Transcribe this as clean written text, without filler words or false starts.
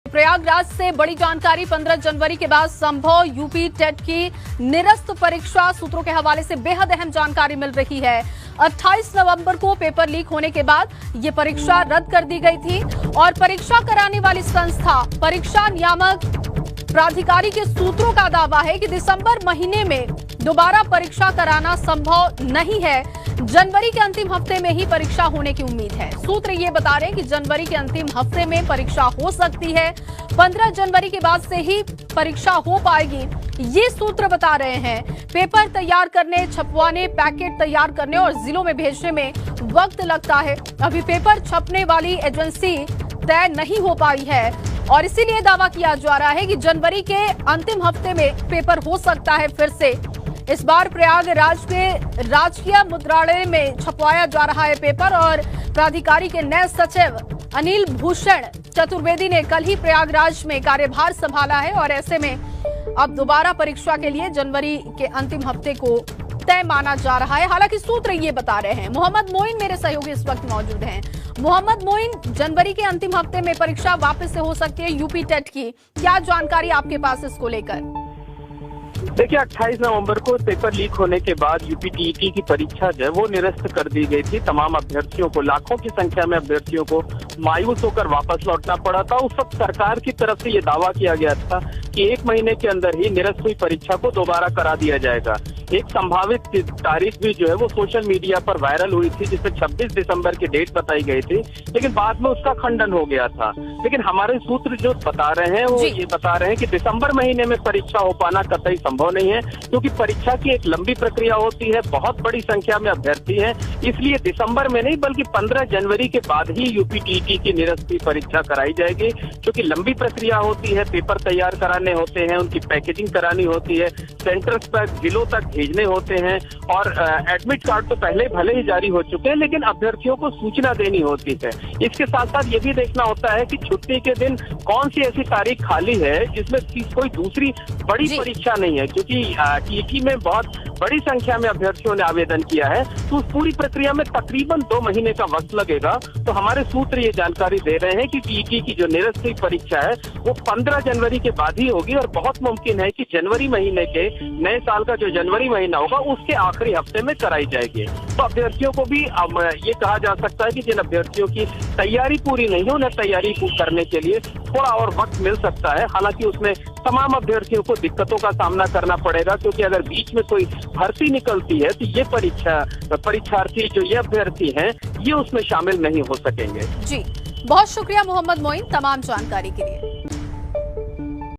प्रयागराज से बड़ी जानकारी। 15 जनवरी के बाद संभव यूपी टेट की निरस्त परीक्षा। सूत्रों के हवाले से बेहद अहम जानकारी मिल रही है। 28 नवंबर को पेपर लीक होने के बाद ये परीक्षा रद्द कर दी गई थी और परीक्षा कराने वाली संस्था परीक्षा नियामक प्राधिकारी के सूत्रों का दावा है कि दिसंबर महीने में दोबारा परीक्षा कराना संभव नहीं है। जनवरी के अंतिम हफ्ते में ही परीक्षा होने की उम्मीद है। सूत्र ये बता रहे हैं कि जनवरी के अंतिम हफ्ते में परीक्षा हो सकती है। 15 जनवरी के बाद से ही परीक्षा हो पाएगी, ये सूत्र बता रहे हैं। पेपर तैयार करने, छपवाने, पैकेट तैयार करने और जिलों में भेजने में वक्त लगता है। अभी पेपर छपने वाली एजेंसी तय नहीं हो पाई है और इसीलिए दावा किया जा रहा है कि जनवरी के अंतिम हफ्ते में पेपर हो सकता है। फिर से इस बार प्रयागराज के राजकीय मुद्रालय में छपवाया जा रहा है पेपर और प्राधिकारी के नए सचिव अनिल भूषण चतुर्वेदी ने कल ही प्रयागराज में कार्यभार संभाला है और ऐसे में अब दोबारा परीक्षा के लिए जनवरी के अंतिम हफ्ते को तय माना जा रहा है। हालांकि सूत्र ये बता रहे हैं। मोहम्मद मोइन मेरे सहयोगी इस वक्त मौजूद हैं। मोहम्मद मोइन, जनवरी के अंतिम हफ्ते में परीक्षा वापस से हो सकती है यूपी टेट की, क्या जानकारी आपके पास इसको लेकर? देखिए, 28 नवंबर को पेपर लीक होने के बाद यूपी टीईटी की परीक्षा जो है वो निरस्त कर दी गई थी। तमाम अभ्यर्थियों को, लाखों की संख्या में अभ्यर्थियों को मायूस होकर वापस लौटना पड़ा था। उस वक्त सरकार की तरफ से ये दावा किया गया था कि 1 महीने के अंदर ही निरस्त हुई परीक्षा को दोबारा करा दिया जाएगा। एक संभावित तारीख भी जो है वो सोशल मीडिया पर वायरल हुई थी, जिसमें 26 दिसंबर की डेट बताई गई थी, लेकिन बाद में उसका खंडन हो गया था। लेकिन हमारे सूत्र जो बता रहे हैं वो ये बता रहे हैं कि दिसंबर महीने में परीक्षा हो पाना कतई संभव नहीं है, क्योंकि परीक्षा की एक लंबी प्रक्रिया होती है, बहुत बड़ी संख्या में अभ्यर्थी हैं। इसलिए दिसंबर में नहीं बल्कि 15 जनवरी के बाद ही यूपी टीईटी की निरस्त परीक्षा कराई जाएगी, क्योंकि लंबी प्रक्रिया होती है, पेपर तैयार कराने होते हैं, उनकी पैकेजिंग करानी होती है, सेंटर्स पर जिलों तक भेजने होते हैं और एडमिट कार्ड तो पहले भले ही जारी हो चुके हैं, लेकिन अभ्यर्थियों को सूचना देनी होती है। इसके साथ साथ ये भी देखना होता है कि छुट्टी के दिन कौन सी ऐसी तारीख खाली है जिसमें कोई दूसरी बड़ी परीक्षा नहीं है, क्योंकि टीईटी में बहुत बड़ी संख्या में अभ्यर्थियों ने आवेदन किया है, तो उस पूरी प्रक्रिया में तकरीबन 2 महीने का वक्त लगेगा। तो हमारे सूत्र ये जानकारी दे रहे हैं कि टीईटी की जो निरस्त परीक्षा है वो 15 जनवरी के बाद ही होगी और बहुत मुमकिन है कि जनवरी महीने के नए साल का जो जनवरी महीना होगा उसके आखिरी हफ्ते में कराई जाएगी। तो अभ्यर्थियों को भी ये कहा जा सकता है कि जिन अभ्यर्थियों की तैयारी पूरी नहीं है उन्हें तैयारी करने के लिए थोड़ा और वक्त मिल सकता है। हालांकि उसमें तमाम अभ्यर्थियों को दिक्कतों का सामना करना पड़ेगा, क्योंकि अगर बीच में कोई भर्ती निकलती है तो ये परीक्षार्थी जो ये अभ्यर्थी हैं ये उसमें शामिल नहीं हो सकेंगे। जी, बहुत शुक्रिया मोहम्मद मोइन तमाम जानकारी के लिए।